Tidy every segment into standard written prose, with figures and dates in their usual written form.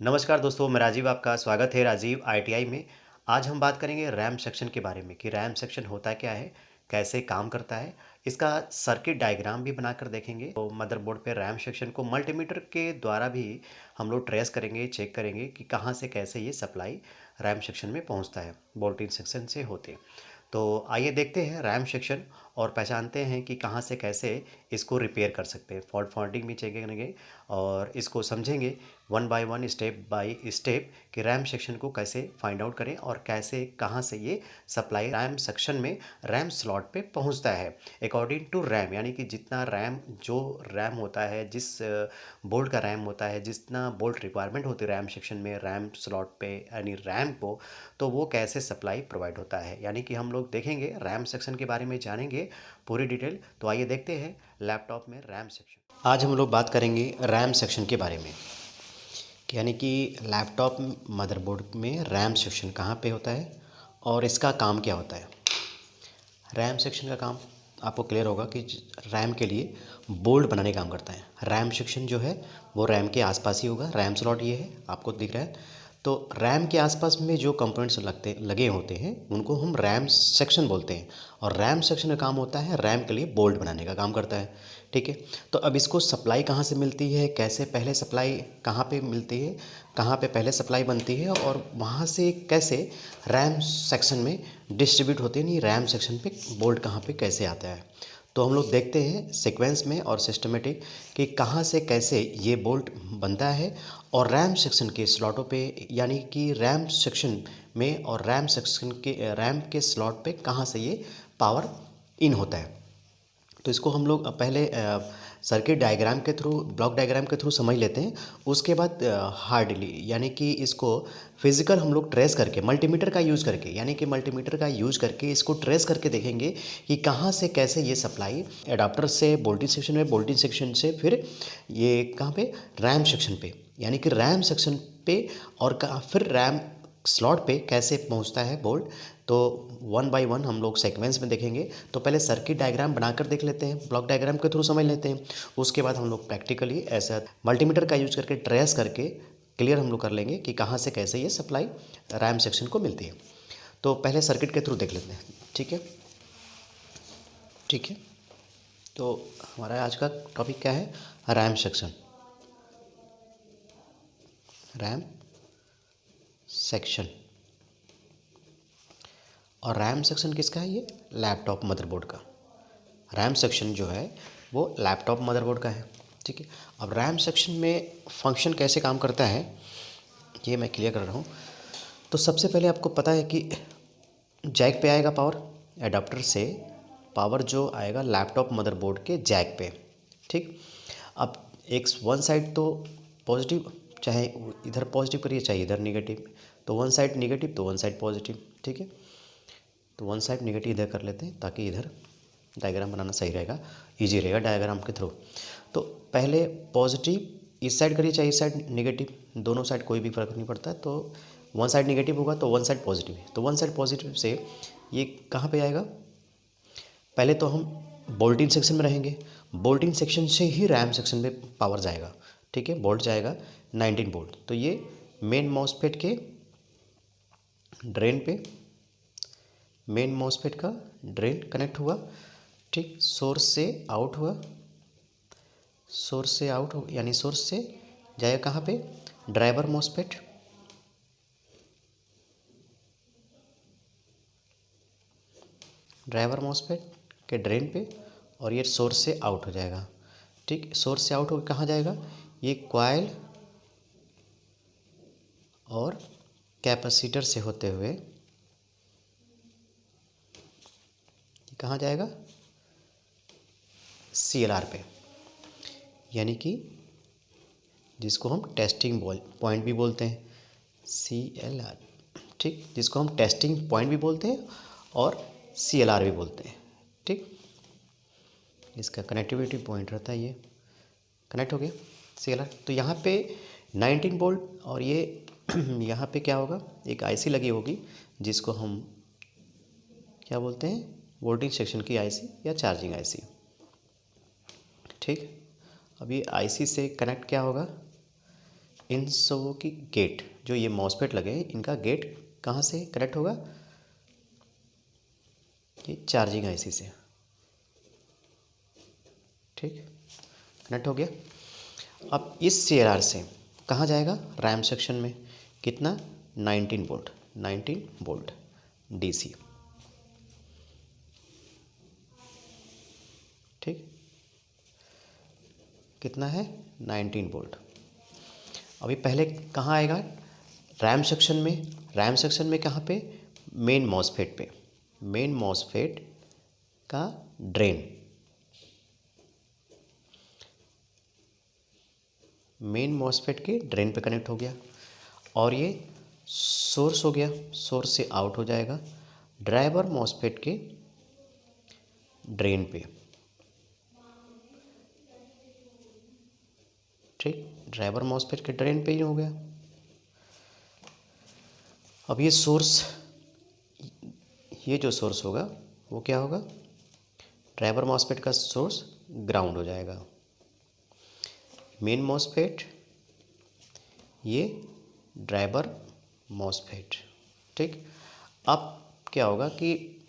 नमस्कार दोस्तों, मैं राजीव, आपका स्वागत है राजीव आईटीआई में। आज हम बात करेंगे रैम सेक्शन के बारे में कि रैम सेक्शन होता क्या है, कैसे काम करता है। इसका सर्किट डायग्राम भी बनाकर देखेंगे। तो मदरबोर्ड पे रैम सेक्शन को मल्टीमीटर के द्वारा भी हम लोग ट्रेस करेंगे, चेक करेंगे कि कहाँ से कैसे ये सप्लाई रैम सेक्शन में पहुँचता है, बोल्ट सेक्शन से होते। तो आइए देखते हैं रैम सेक्शन और पहचानते हैं कि कहाँ से कैसे इसको रिपेयर कर सकते हैं। फॉल्ट फाइंडिंग भी चेक करेंगे और इसको समझेंगे one by one, step by step कि रैम सेक्शन को कैसे फाइंड आउट करें और कैसे कहाँ से ये सप्लाई रैम सेक्शन में रैम स्लॉट पे पहुंचता है अकॉर्डिंग टू रैम। यानी कि जितना रैम, जो रैम होता है, जिस बोल्ट का रैम होता है, जितना बोल्ट रिक्वायरमेंट होती है रैम सेक्शन में रैम स्लॉट पे यानी रैम को, तो वो कैसे सप्लाई प्रोवाइड होता है। यानी कि हम लोग देखेंगे रैम सेक्शन के बारे में, जानेंगे पूरी डिटेल। तो आइए देखते हैं लैपटॉप में रैम सेक्शन। आज हम लोग बात करेंगे रैम सेक्शन के बारे में, यानी कि लैपटॉप मदरबोर्ड में रैम सेक्शन कहाँ पे होता है और इसका काम क्या होता है। रैम सेक्शन का काम आपको क्लियर होगा कि रैम के लिए बोल्ट बनाने का काम करता है। रैम सेक्शन जो है वो रैम के आसपास ही होगा। रैम स्लॉट ये है, आपको दिख रहा है। तो रैम के आसपास में जो कंपोनेंट्स लगे होते हैं उनको हम रैम सेक्शन बोलते हैं। और रैम सेक्शन का काम होता है रैम के लिए बोल्ट बनाने का काम करता है। ठीक है। तो अब इसको सप्लाई कहाँ से मिलती है, कैसे पहले सप्लाई कहाँ पे मिलती है, कहाँ पे पहले सप्लाई बनती है और वहाँ से कैसे रैम सेक्शन में डिस्ट्रीब्यूट होती है, नहीं रैम सेक्शन पे बोल्ट कहाँ पे कैसे आता है। तो हम लोग देखते हैं सीक्वेंस में और सिस्टमेटिक कि कहाँ से कैसे ये बोल्ट बनता है और रैम सेक्शन के स्लॉटों पे, यानी कि रैम सेक्शन में और रैम सेक्शन के रैम के स्लॉट पे कहाँ से ये पावर इन होता है। तो इसको हम लोग पहले सर्किट डायग्राम के थ्रू, ब्लॉक डायग्राम के थ्रू समझ लेते हैं। उसके बाद हार्डली, यानी कि इसको फिजिकल हम लोग ट्रेस करके मल्टीमीटर का यूज़ करके, यानी कि मल्टीमीटर का यूज़ करके इसको ट्रेस करके देखेंगे कि कहाँ से कैसे ये सप्लाई एडाप्टर से वोल्टेज सेक्शन में, वोल्टेज सेक्शन से फिर ये कहाँ पे रैम सेक्शन पे, यानी कि रैम सेक्शन पे और फिर रैम स्लॉट पे कैसे पहुंचता है बोल्ट। तो वन बाय वन हम लोग सीक्वेंस में देखेंगे। तो पहले सर्किट डायग्राम बनाकर देख लेते हैं, ब्लॉक डायग्राम के थ्रू समझ लेते हैं। उसके बाद हम लोग प्रैक्टिकली ऐसा मल्टीमीटर का यूज करके ट्रेस करके क्लियर हम लोग कर लेंगे कि कहाँ से कैसे ये सप्लाई रैम सेक्शन को मिलती है। तो पहले सर्किट के थ्रू देख लेते हैं। ठीक है, ठीक है। तो हमारा आज का टॉपिक क्या है, रैम सेक्शन। रैम सेक्शन और रैम सेक्शन किसका है, ये लैपटॉप मदरबोर्ड का। रैम सेक्शन जो है वो लैपटॉप मदरबोर्ड का है। ठीक है। अब रैम सेक्शन में फंक्शन कैसे काम करता है ये मैं क्लियर कर रहा हूँ। तो सबसे पहले आपको पता है कि जैक पे आएगा पावर, एडाप्टर से पावर जो आएगा लैपटॉप मदरबोर्ड के जैक पे। ठीक। अब एक वन साइड तो पॉजिटिव, चाहे इधर पॉजिटिव करिए चाहे इधर निगेटिव, तो वन साइड निगेटिव तो वन साइड पॉजिटिव। ठीक है। तो वन साइड निगेटिव इधर कर लेते हैं ताकि इधर डायग्राम बनाना सही रहेगा, इजी रहेगा डायग्राम के थ्रू। तो पहले पॉजिटिव इस साइड करिए चाहे इस साइड निगेटिव, दोनों साइड कोई भी फर्क नहीं पड़ता है। तो वन साइड निगेटिव होगा तो वन साइड पॉजिटिव है, तो वन साइड पॉजिटिव से ये कहाँ पे आएगा, पहले तो हम बोल्टिंग सेक्शन में रहेंगे। बोल्टिंग सेक्शन से ही रैम सेक्शन में पावर जाएगा। ठीक है। बोल्ट जाएगा 19 वोल्ट। तो ये मेन मॉसफेट के ड्रेन पे, मेन मॉसफेट का ड्रेन कनेक्ट हुआ। ठीक। सोर्स से आउट हुआ, सोर्स से आउट हो यानी सोर्स से जाएगा कहाँ पे, ड्राइवर मॉसफेट, ड्राइवर मॉसफेट के ड्रेन पे, और ये सोर्स से आउट हो जाएगा। ठीक। सोर्स से आउट होकर कहाँ जाएगा, ये कॉइल और कैपेसिटर से होते हुए कहाँ जाएगा, CLR पे, यानी कि जिसको हम टेस्टिंग पॉइंट भी बोलते हैं, CLR। ठीक। जिसको हम टेस्टिंग पॉइंट भी बोलते हैं और CLR भी बोलते हैं। ठीक। इसका कनेक्टिविटी पॉइंट रहता है, ये कनेक्ट हो गया CLR। तो यहाँ पे 19 वोल्ट और ये यहाँ पे क्या होगा, एक IC लगी होगी जिसको हम क्या बोलते हैं, वोल्टेज सेक्शन की IC या चार्जिंग IC। ठीक। अब ये IC से कनेक्ट क्या होगा, इन सबों की गेट, जो ये मॉसफेट लगे हैं इनका गेट कहाँ से कनेक्ट होगा, ये चार्जिंग आईसी से। ठीक, कनेक्ट हो गया। अब इस CLR से कहाँ जाएगा, रैम सेक्शन में। कितना, 19 वोल्ट, 19 वोल्ट DC। ठीक, कितना है, 19 वोल्ट। अभी पहले कहाँ आएगा, रैम सेक्शन में। रैम सेक्शन में कहाँ पे, मेन मॉसफेट पे। मेन मॉसफेट का ड्रेन, मेन मॉसफेट के ड्रेन पे कनेक्ट हो गया। और ये सोर्स हो गया, सोर्स से आउट हो जाएगा ड्राइवर मॉसफेट के ड्रेन पे। ठीक, ड्राइवर मॉसफेट के ड्रेन पे ही हो गया। अब ये सोर्स, ये जो सोर्स होगा वो क्या होगा, ड्राइवर मॉसफेट का सोर्स ग्राउंड हो जाएगा। मेन मॉसफेट, ये ड्राइवर मॉसफेट। ठीक, अब क्या होगा कि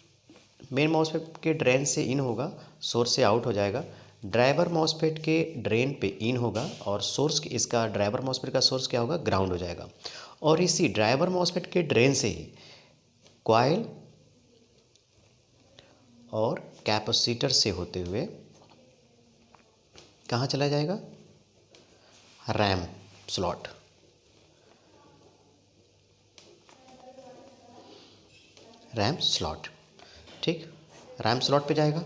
मेन मॉसफेट के ड्रेन से इन होगा, सोर्स से आउट हो जाएगा। ड्राइवर मॉसफेट के ड्रेन पे इन होगा और सोर्स इसका, ड्राइवर मॉसफेट का सोर्स क्या होगा, ग्राउंड हो जाएगा। और इसी ड्राइवर मॉसफेट के ड्रेन से ही कॉइल और कैपेसिटर से होते हुए कहाँ चला जाएगा, रैम स्लॉट। RAM slot. ठीक, रैम स्लॉट पे जाएगा।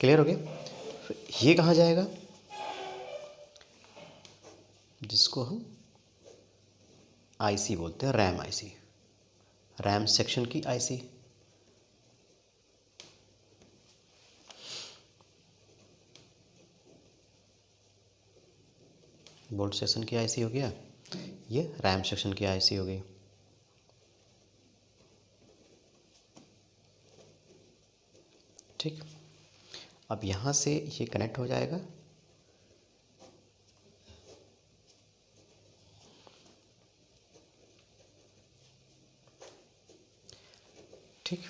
क्लियर हो गया। ये कहाँ जाएगा, जिसको हम आईसी बोलते हैं, रैम आईसी, रैम सेक्शन की आईसी। बोल्ट सेक्शन की आईसी हो गया, ये रैम सेक्शन की आईसी हो गई। ठीक, अब यहाँ से ये कनेक्ट हो जाएगा। ठीक,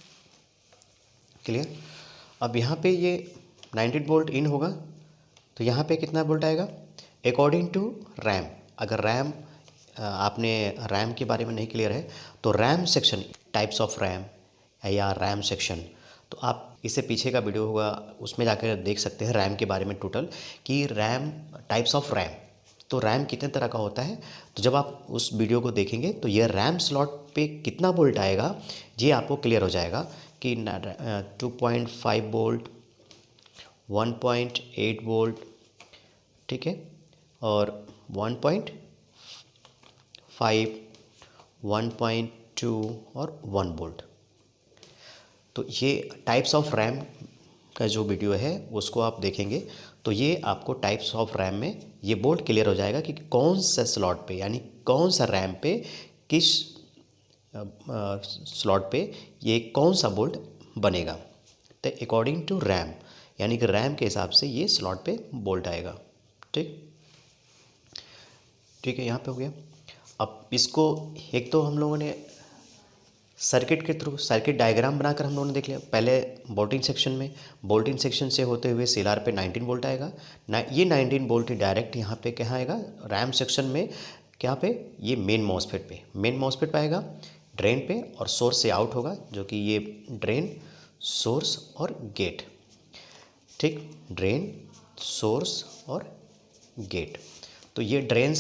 क्लियर। अब यहाँ पे ये 19 वोल्ट इन होगा, तो यहाँ पे कितना वोल्ट आएगा, अकॉर्डिंग टू रैम। अगर रैम, आपने रैम के बारे में नहीं क्लियर है तो RAM section, types of RAM या रैम सेक्शन, तो आप इससे पीछे का वीडियो होगा उसमें जाकर देख सकते हैं रैम के बारे में टोटल, कि रैम, टाइप्स ऑफ रैम, तो रैम कितने तरह का होता है। तो जब आप उस वीडियो को देखेंगे तो यह रैम स्लॉट पे कितना वोल्ट आएगा ये आपको क्लियर हो जाएगा कि 2.5 वोल्ट, 1.8 वोल्ट, ठीक है, और 1.5, 1.2 और 1 वोल्ट। तो ये टाइप्स ऑफ रैम का जो वीडियो है उसको आप देखेंगे तो ये आपको टाइप्स ऑफ रैम में ये बोल्ट क्लियर हो जाएगा कि कौन सा स्लॉट पे, यानी कौन सा रैम पे, किस स्लॉट पे ये कौन सा बोल्ट बनेगा। तो अकॉर्डिंग टू रैम, यानी कि रैम के हिसाब से ये स्लॉट पे बोल्ट आएगा। ठीक, ठीक है, यहाँ पे हो गया। अब इसको एक तो हम लोगों ने सर्किट के थ्रू, सर्किट डायग्राम बनाकर हम लोगों ने देख लिया। पहले बोल्टिंग सेक्शन में, बोल्टिंग सेक्शन से होते हुए CLR पे 19 वोल्ट आएगा ये 19 वोल्ट डायरेक्ट यहाँ पे कहाँ आएगा, रैम सेक्शन में, क्या पे, ये मेन मॉसफेट पे, मेन मॉसफेट पे आएगा ड्रेन पे, और सोर्स से आउट होगा, जो कि ये ड्रेन, सोर्स और गेट। ठीक, ड्रेन, सोर्स और गेट। तो ये ड्रेन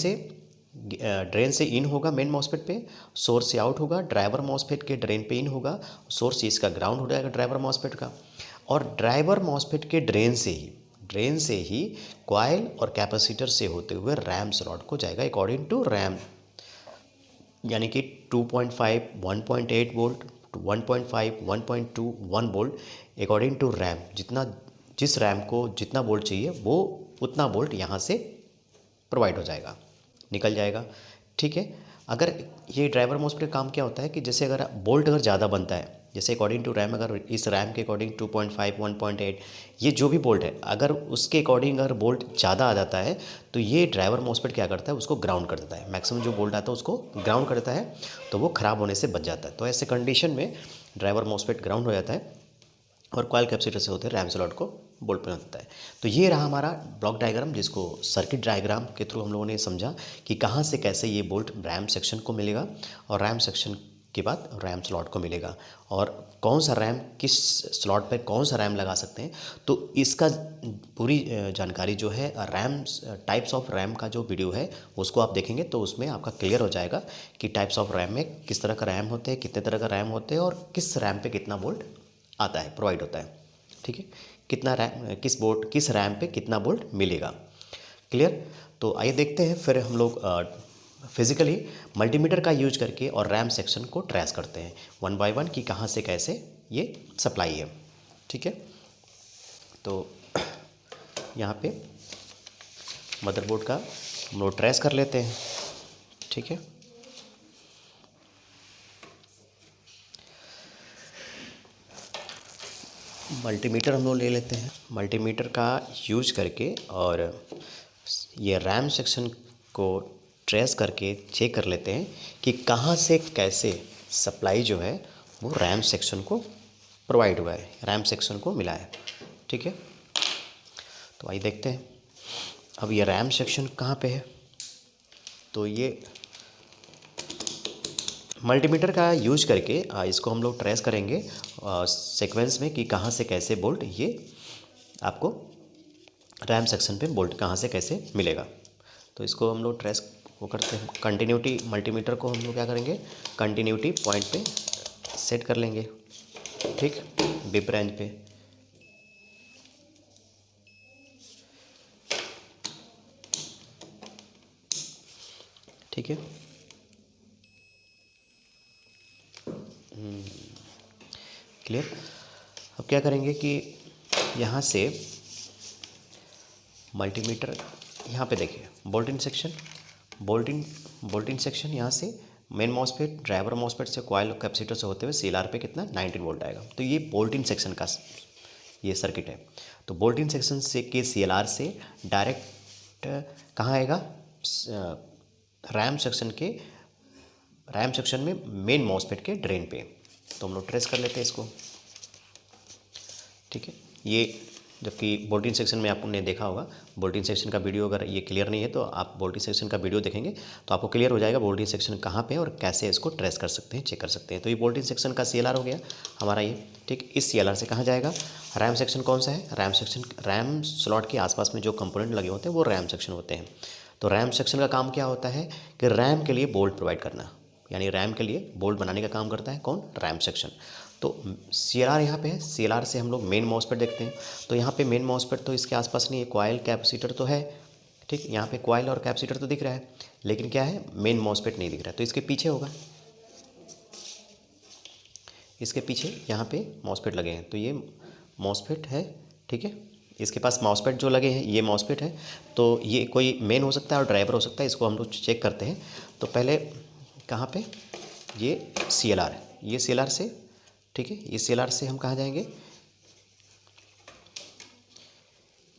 से इन होगा मेन मॉसफेट पे, सोर्स से आउट होगा ड्राइवर मॉसफेट के ड्रेन पे इन होगा, सोर्स इसका ग्राउंड हो जाएगा ड्राइवर मॉसफेट का। और ड्राइवर मॉसफेट के ड्रेन से ही कॉइल और कैपेसिटर से होते हुए रैम स्लॉट को जाएगा अकॉर्डिंग टू रैम, यानी कि 2.5, 1.8 volt, 1.5, 1.2, 1 volt according to RAM. जिस रैम को जितना वोल्ट चाहिए वो उतना वोल्ट यहाँ से प्रोवाइड हो जाएगा, निकल जाएगा। ठीक है, अगर ये ड्राइवर मॉसफेट का काम क्या होता है कि जैसे अगर वोल्ट अगर ज़्यादा बनता है जैसे अकॉर्डिंग टू रैम, अगर इस रैम के अकॉर्डिंग 2.5 1.8 ये जो भी बोल्ट है, अगर उसके अकॉर्डिंग अगर बोल्ट ज़्यादा आ जाता है तो ये ड्राइवर मॉसफेट क्या करता है, उसको ग्राउंड कर देता है। मैक्सिमम जो बोल्ट आता है उसको ग्राउंड कर देता है, तो वो ख़राब होने से बच जाता है। तो ऐसे कंडीशन में ड्राइवर मॉसफेट ग्राउंड हो जाता है और कॉइल कैपेसिटर से होते रैम स्लॉट को बोल्ट बना देता है। तो ये रहा हमारा ब्लॉक डायग्राम, जिसको सर्किट डायग्राम के थ्रू हम लोगों ने समझा कि कहाँ से कैसे ये बोल्ट रैम सेक्शन को मिलेगा और रैम सेक्शन के बाद रैम स्लॉट को मिलेगा, और कौन सा रैम किस स्लॉट पर कौन सा रैम लगा सकते हैं। तो इसका पूरी जानकारी जो है रैम टाइप्स ऑफ रैम का जो वीडियो है उसको आप देखेंगे तो उसमें आपका क्लियर हो जाएगा कि टाइप्स ऑफ रैम में किस तरह का रैम होते हैं, कितने तरह का रैम होते हैं और किस रैम पे कितना बोल्ट आता है, प्रोवाइड होता है। ठीक है, कितना रैम किस रैम पे कितना बोल्ट मिलेगा। क्लियर। तो आइए देखते हैं फिर हम लोग फिज़िकली मल्टीमीटर का यूज करके और रैम सेक्शन को ट्रेस करते हैं वन बाय वन कि कहाँ से कैसे ये सप्लाई है। ठीक है, तो यहाँ पे मदरबोर्ड का हम लोग ट्रेस कर लेते हैं। ठीक है, मल्टीमीटर हम लोग ले लेते हैं। मल्टीमीटर का यूज करके और ये रैम सेक्शन को ट्रेस करके चेक कर लेते हैं कि कहाँ से कैसे सप्लाई जो है वो रैम सेक्शन को प्रोवाइड हुआ है, रैम सेक्शन को मिला है। ठीक है, तो आइए देखते हैं अब ये रैम सेक्शन कहाँ पे है। तो ये मल्टीमीटर का यूज करके इसको हम लोग ट्रेस करेंगे सीक्वेंस में कि कहाँ से कैसे बोल्ट ये आपको रैम सेक्शन पे बोल्ट कहाँ से कैसे मिलेगा। तो इसको हम लोग ट्रेस वो करते हैं, कंटिन्यूटी मल्टीमीटर को हम लोग क्या करेंगे, कंटिन्यूटी पॉइंट पे सेट कर लेंगे। ठीक, बिप रेंज पे। ठीक है, क्लियर। अब क्या करेंगे कि यहाँ से मल्टीमीटर यहाँ पे देखिए बोल्टिन सेक्शन यहाँ से मेन मॉसफेट ड्राइवर मॉसफेट से कॉइल कैपेसिटर से होते हुए सीएलआर पे कितना 19 वोल्ट आएगा। तो ये बोल्टिन सेक्शन का ये सर्किट है। तो बोल्टिन सेक्शन से के सीएलआर से डायरेक्ट कहाँ आएगा, रैम सेक्शन में मेन मॉसफेट के ड्रेन पे। तो हम लोग ट्रेस कर लेते हैं इसको। ठीक है, ये जबकि बोल्टिन सेक्शन में आपने देखा होगा, बोल्टिन सेक्शन का वीडियो अगर ये क्लियर नहीं है तो आप बोल्टिन सेक्शन का वीडियो देखेंगे तो आपको क्लियर हो जाएगा बोल्टिन सेक्शन कहाँ पे और कैसे इसको ट्रेस कर सकते हैं, चेक कर सकते हैं। तो ये बोल्टिन सेक्शन का सीएलआर हो गया हमारा ये। ठीक, इस सीएलआर से कहाँ जाएगा, रैम सेक्शन कौन सा है, रैम स्लॉट के आसपास में जो कंपोनेंट लगे होते हैं वो रैम सेक्शन होते हैं। तो रैम सेक्शन का काम क्या होता है कि रैम के लिए बोल्ट प्रोवाइड करना, यानी रैम के लिए बोल्ट बनाने का काम करता है कौन, रैम सेक्शन। तो सीएलआर यहाँ पे है, सीएलआर से हम लोग मेन मॉसफेट देखते हैं। तो यहाँ पे मेन मॉसफेट तो इसके आसपास नहीं है, कॉइल कैपेसिटर तो है। ठीक, यहाँ पे कॉइल और कैपेसिटर तो दिख रहा है, लेकिन क्या है, मेन मॉसफेट नहीं दिख रहा है। तो इसके पीछे होगा, इसके पीछे यहाँ पे मॉसफेट लगे हैं, तो ये मॉसफेट है। ठीक है, इसके पास मॉसफेट जो लगे हैं ये मॉसफेट है। तो ये कोई मेन हो सकता है और ड्राइवर हो सकता है, इसको हम लोग चेक करते हैं। तो पहले कहाँ पे, ये सीएलआर है, ये सीएलआर से, ठीक है, ये सीएलआर से हम कहाँ जाएंगे,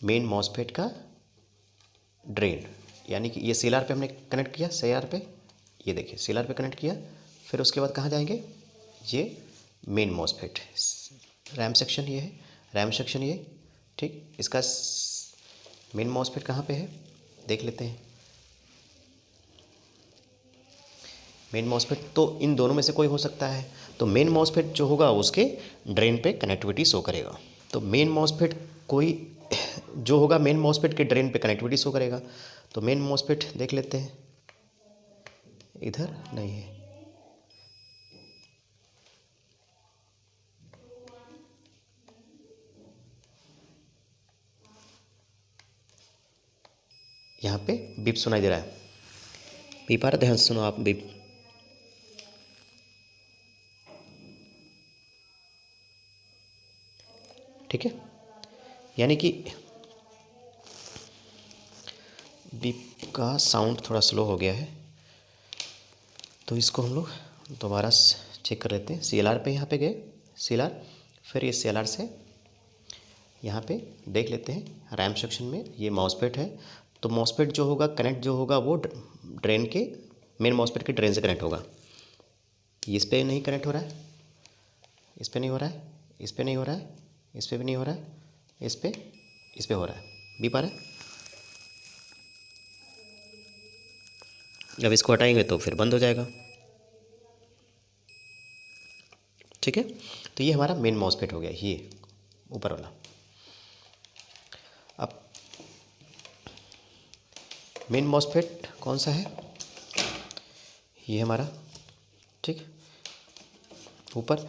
मेन मॉसफेट का ड्रेन, यानी कि ये सीएलआर पे हमने कनेक्ट किया, सीएलआर पे, ये देखिए सीएलआर पे कनेक्ट किया। फिर उसके बाद कहाँ जाएंगे, ये मेन मॉसफेट, रैम सेक्शन ये है, रैम सेक्शन ये। ठीक, इसका मेन मॉसफेट कहाँ पे है देख लेते हैं। मेन मॉसफेट तो इन दोनों में से कोई हो सकता है। तो मेन मॉसफेट जो होगा उसके ड्रेन पे कनेक्टिविटी शो करेगा। तो मेन मॉसफेट कोई जो होगा मेन मॉसफेट के ड्रेन पे कनेक्टिविटी शो करेगा। तो मेन मॉसफेट देख लेते हैं, इधर नहीं है, यहाँ पे बीप सुनाई दे रहा है, बीप आ रहा है, ध्यान से सुनो आप, बीप। ठीक है, यानी कि बीप का साउंड थोड़ा स्लो हो गया है। तो इसको हम लोग दोबारा चेक कर लेते हैं। सीएलआर पे यहाँ पे गए, CLR, फिर ये CLR से यहाँ पे देख लेते हैं रैम सेक्शन में ये मॉसफेट है। तो मॉसफेट जो होगा कनेक्ट जो होगा वो ड्रेन के मेन मॉसफेट के ड्रेन से कनेक्ट होगा। इस पे नहीं कनेक्ट हो रहा है, इस पे नहीं हो रहा है, इस पे नहीं हो रहा है, इस पे भी नहीं हो रहा है, इस पे हो रहा है। भी पा रहा है। अब इसको हटाएंगे तो फिर बंद हो जाएगा। ठीक है, तो ये हमारा मेन मॉसफेट हो गया, ये ऊपर वाला। अब मेन मॉसफेट कौन सा है, ये हमारा। ठीक, ऊपर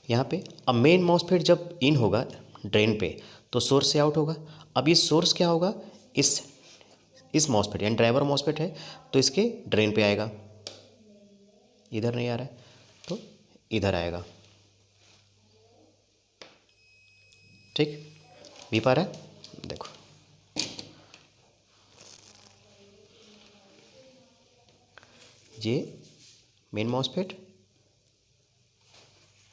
यहाँ पे। अब मेन मॉसफेट जब इन होगा ड्रेन पे तो सोर्स से आउट होगा। अब ये सोर्स क्या होगा, इस मॉसफेट यानी ड्राइवर मॉसफेट है तो इसके ड्रेन पे आएगा। इधर नहीं आ रहा है तो इधर आएगा। ठीक, भी पा रहा है। देखो ये मेन मॉसफेट,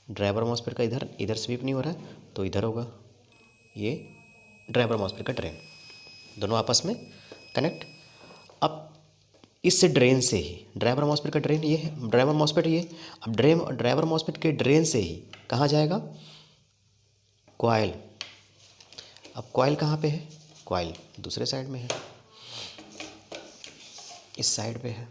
ड्राइवर मॉसफेट का इधर स्वीप नहीं हो रहा है तो इधर होगा। ये ड्राइवर मॉसफेट का ड्रेन, दोनों आपस में कनेक्ट। अब इस ड्रेन से ही ड्राइवर मॉसफेट का ड्रेन ये है, ड्राइवर मॉसफेट ये। अब ड्राइवर मॉसफेट के ड्रेन से ही कहाँ जाएगा, कॉइल। अब कॉइल कहाँ पे है, कॉइल दूसरे साइड में है, इस साइड पे है।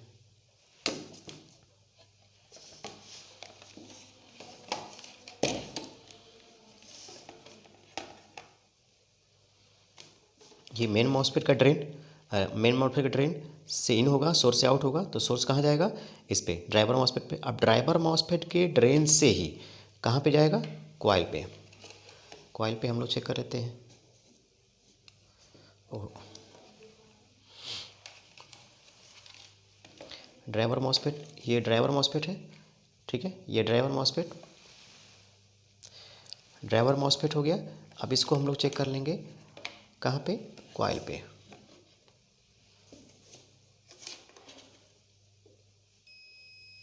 ये मेन मॉसफेट का ड्रेन से इन होगा, सोर्स से आउट होगा तो सोर्स कहाँ जाएगा, इस पे ड्राइवर मॉसफेट पे। अब ड्राइवर मॉसफेट के ड्रेन से ही कहाँ पे जाएगा, कॉइल पे। कॉइल पे हम लोग चेक कर लेते हैं। ओह, ड्राइवर मॉसफेट, ये ड्राइवर मॉसफेट है। ठीक है, ये ड्राइवर मॉसफेट हो गया। अब इसको हम लोग चेक कर लेंगे कहाँ पे, कॉइल पे।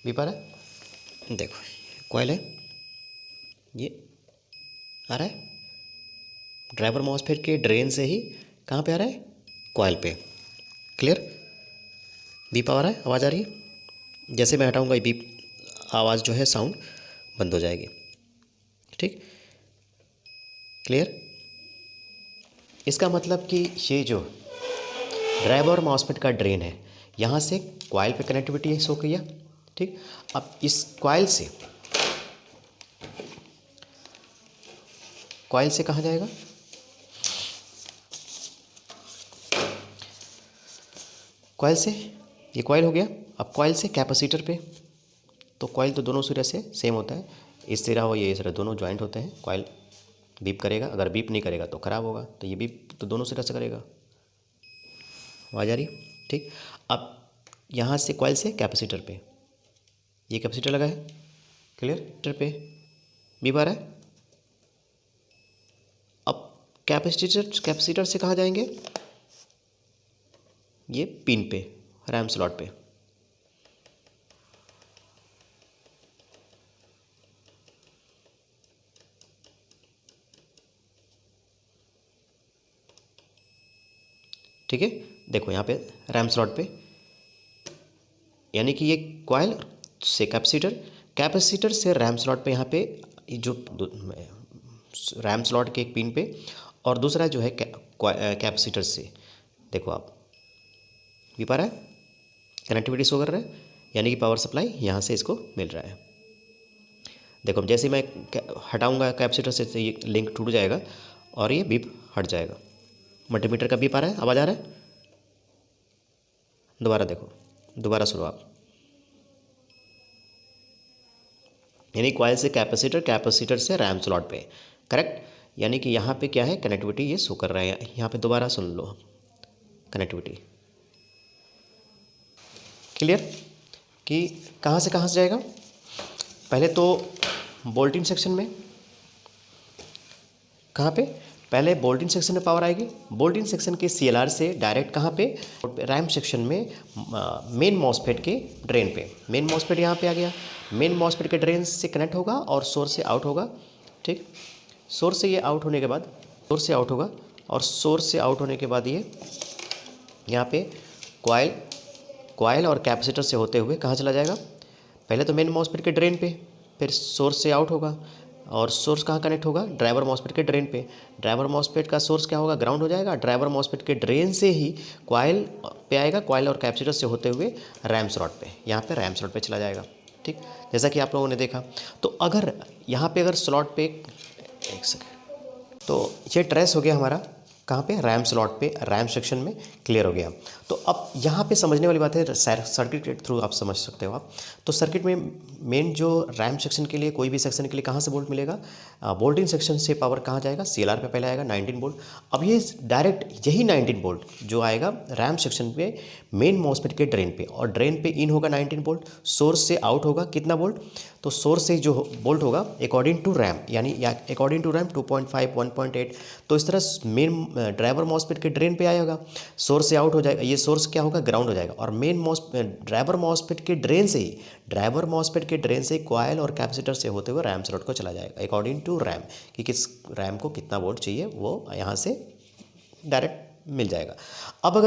भी पा रहा है, देखो कॉइल है, ये आ रहा है ड्राइवर मॉसफेट के ड्रेन से ही कहाँ पे आ रहा है, कॉइल पे। क्लियर, बीप आ रहा है, आवाज़ आ रही है। जैसे मैं हटाऊंगा ये बीप आवाज़ जो है साउंड बंद हो जाएगी। ठीक, क्लियर। इसका मतलब कि ये जो ड्राइवर मॉसफेट का ड्रेन है यहाँ से कॉइल पे कनेक्टिविटी शो किया। ठीक, अब इस कॉइल से कहाँ जाएगा, कॉइल से, ये कॉइल हो गया। अब कॉइल से कैपेसिटर पे, तो कॉइल तो दोनों सिरे से सेम होता है, इस सिरा और ये सिरा दोनों ज्वाइंट होते हैं। कॉइल बीप करेगा, अगर बीप नहीं करेगा तो ख़राब होगा, तो ये बीप तो दोनों सिरा से करेगा। आवाज़ आ रही। ठीक, अब यहाँ से कॉइल से कैपेसिटर पे, ये कैपेसिटर लगा है, क्लियर पे बीप आ रहा है। अब कैपेसिटर से कहाँ जाएंगे, ये पिन पे, रैम स्लॉट पे। ठीक है, देखो यहाँ पे रैम स्लॉट पे, यानी कि ये कॉइल से कैपेसिटर से रैम स्लॉट पे, यहाँ पे जो रैम स्लॉट के एक पिन पे, और दूसरा जो है कैपेसिटर से, देखो आप भी पा रहा है, कनेक्टिविटी शो कर रहा है, यानी कि पावर सप्लाई यहाँ से इसको मिल रहा है। देखो जैसे मैं हटाऊंगा कैपेसिटर से तो ये लिंक टूट जाएगा और ये बीप हट जाएगा। मल्टीमीटर का बीप आ रहा है, आवाज़ आ रहा है। दोबारा देखो, दोबारा सुनो आप, यानी कॉइल से कैपेसिटर से रैम स्लॉट पे, करेक्ट। यानी कि यहाँ पे क्या है, कनेक्टिविटी ये शो कर रहा है। यहाँ पे दोबारा सुन लो, कनेक्टिविटी क्लियर, कि कहाँ से जाएगा। पहले तो बोल्टिन सेक्शन में, कहाँ पे, पहले बोल्टिन सेक्शन में पावर आएगी। बोल्टिन सेक्शन के CLR से डायरेक्ट कहाँ पे, रैम सेक्शन में मेन मॉसफेट के ड्रेन पे। मेन मॉसफेट यहाँ पे आ गया, मेन मॉसफेट के ड्रेन से कनेक्ट होगा और सोर्स से आउट होगा। ठीक। सोर्स से ये आउट होने के बाद सोर्स से आउट होगा और सोर्स से आउट होने के बाद ये यहाँ पे कॉइल और कैपेसिटर से होते हुए कहाँ चला जाएगा, पहले तो मेन मॉसफेट के ड्रेन पे, फिर सोर्स से आउट होगा और सोर्स कहाँ कनेक्ट होगा, ड्राइवर मॉसफेट के ड्रेन पे। ड्राइवर मॉसफेट का सोर्स क्या होगा, ग्राउंड हो जाएगा। ड्राइवर मॉसफेट के ड्रेन से ही कॉइल पे आएगा, कॉइल और कैपेसिटर से होते हुए रैम स्लॉट पे, यहाँ पे रैम स्लॉट पे चला जाएगा। ठीक, जैसा कि आप लोगों ने देखा। तो अगर यहाँ पे अगर स्लॉट पे एक सेकेंड, तो ये ट्रेस हो गया हमारा कहाँ पे, रैम स्लॉट पे, रैम सेक्शन में क्लियर हो गया। तो अब यहाँ पे समझने वाली बात है, सर्किट के थ्रू आप समझ सकते हो आप। तो सर्किट में मेन जो रैम सेक्शन के लिए, कोई भी सेक्शन के लिए कहाँ से वोल्ट मिलेगा, वोल्टिंग सेक्शन से पावर कहाँ जाएगा, CLR पे पहले आएगा 19 वोल्ट। अब ये डायरेक्ट यही 19 वोल्ट जो आएगा रैम सेक्शन पे मेन मॉसफेट के ड्रेन पे, और ड्रेन पे इन होगा 19 वोल्ट, सोर्स से आउट होगा कितना वोल्ट, तो सोर्स से जो वोल्ट होगा अकॉर्डिंग टू रैम, यानी अकॉर्डिंग टू रैम 2.5 1.8। तो इस तरह मेन ड्राइवर मॉसफेट के ड्रेन पे आएगा, सोर्स से आउट हो जाएगा, ये सोर्स क्या होगा, ग्राउंड हो जाएगा। और मेन ड्राइवर मॉसफेट के ड्रेन से ही, ड्राइवर मॉसफेट के ड्रेन से कॉइल और कैपेसिटर से होते हुए रैम स्लॉट को चला जाएगा अकॉर्डिंग टू रैम, कि किस रैम को कितना वोल्ट चाहिए वो यहाँ से डायरेक्ट मिल जाएगा। अब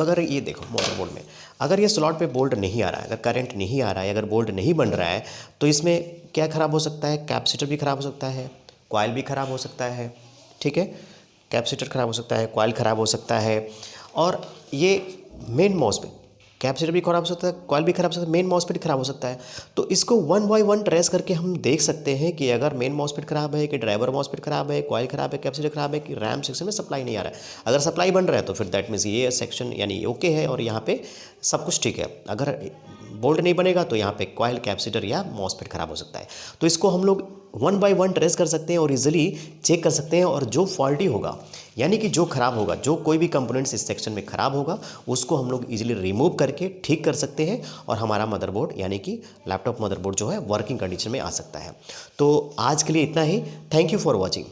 अगर ये देखो मदरबोर्ड में, अगर ये स्लॉट पे बोल्ट नहीं आ रहा है, अगर करंट नहीं आ रहा है, अगर बोल्ट नहीं बन रहा है, तो इसमें क्या ख़राब हो सकता है, कैपेसिटर भी ख़राब हो सकता है, कॉइल भी ख़राब हो सकता है। ठीक है, कैपेसिटर ख़राब हो सकता है, कॉइल ख़राब हो सकता है, और ये मेन मॉसफेट, कैपेसिटर भी खराब हो सकता है, कॉइल भी खराब हो सकता है, मेन मॉसफेट खराब हो सकता है। तो इसको वन बाय वन ट्रेस करके हम देख सकते हैं कि अगर मेन मॉसफेट खराब है, कि ड्राइवर मॉसफेट खराब है, कॉइल खराब है, कैपेसिटर खराब है, कि रैम सेक्शन में सप्लाई नहीं आ रहा है। अगर सप्लाई बन रहा है तो फिर दैट मीन्स ये सेक्शन यानी ओके है और यहाँ पे सब कुछ ठीक है। अगर बोल्ट नहीं बनेगा तो यहाँ पे कॉइल, कैपेसिटर या मॉसफेट खराब हो सकता है। तो इसको हम लोग वन बाय वन ट्रेस कर सकते हैं और इजीली चेक कर सकते हैं, और जो फॉल्टी होगा यानी कि जो खराब होगा, जो कोई भी कंपोनेंट्स इस सेक्शन में खराब होगा, उसको हम लोग इजीली रिमूव करके ठीक कर सकते हैं, और हमारा मदरबोर्ड यानी कि लैपटॉप मदरबोर्ड जो है वर्किंग कंडीशन में आ सकता है। तो आज के लिए इतना ही। Thank you for watching.